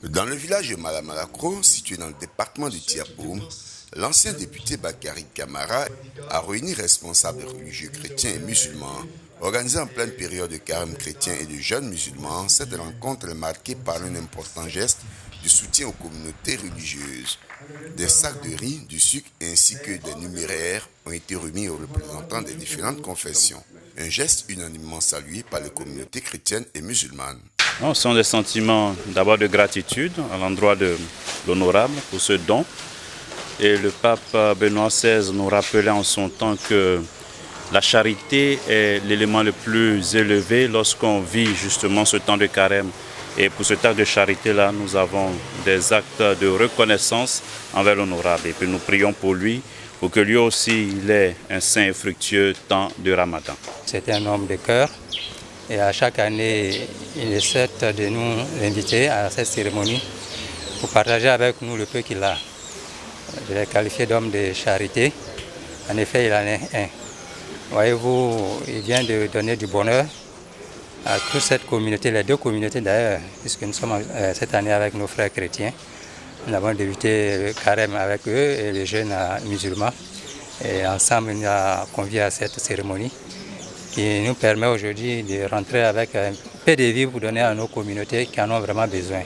Dans le village de Malamalakro, situé dans le département de Tiapo, l'ancien député Bakary Camara a réuni responsables religieux chrétiens et musulmans. Organisée en pleine période de carême chrétien et de jeunes musulmans, cette rencontre est marquée par un important geste de soutien aux communautés religieuses. Des sacs de riz, du sucre ainsi que des numéraires ont été remis aux représentants des différentes confessions. Un geste unanimement salué par les communautés chrétiennes et musulmanes. Ce sont des sentiments d'abord de gratitude à l'endroit de l'honorable pour ce don. Et le pape Benoît XVI nous rappelait en son temps que la charité est l'élément le plus élevé lorsqu'on vit justement ce temps de carême. Et pour ce temps de charité-là, nous avons des actes de reconnaissance envers l'honorable. Et puis nous prions pour lui, pour que lui aussi il ait un saint et fructueux temps de Ramadan. C'était un homme de cœur. Et à chaque année, il essaie de nous inviter à cette cérémonie pour partager avec nous le peu qu'il a. Je l'ai qualifié d'homme de charité. En effet, il en est un. Voyez-vous, il vient de donner du bonheur à toute cette communauté, les deux communautés d'ailleurs, puisque nous sommes cette année avec nos frères chrétiens. Nous avons débuté le carême avec eux et les jeunes musulmans. Et ensemble, nous avons conviés à cette cérémonie qui nous permet aujourd'hui de rentrer avec un peu de vie pour donner à nos communautés qui en ont vraiment besoin.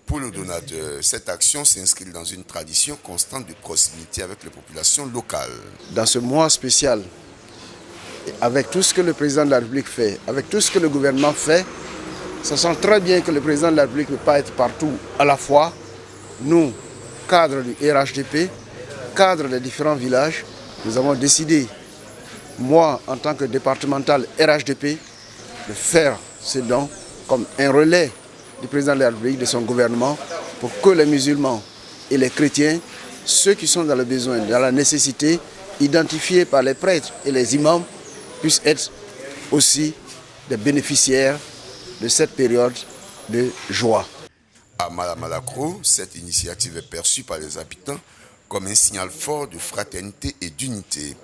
Pour le donateur, cette action s'inscrit dans une tradition constante de proximité avec les populations locales. Dans ce mois spécial, avec tout ce que le président de la République fait, avec tout ce que le gouvernement fait, ça sent très bien que le président de la République ne peut pas être partout à la fois. Nous, cadres du RHDP, cadres des différents villages, nous avons décidé, moi en tant que départemental RHDP, de faire ce don comme un relais du président de la République, de son gouvernement, pour que les musulmans et les chrétiens, ceux qui sont dans le besoin, dans la nécessité, identifiés par les prêtres et les imams, puissent être aussi des bénéficiaires de cette période de joie. À Malamalakro, cette initiative est perçue par les habitants comme un signal fort de fraternité et d'unité.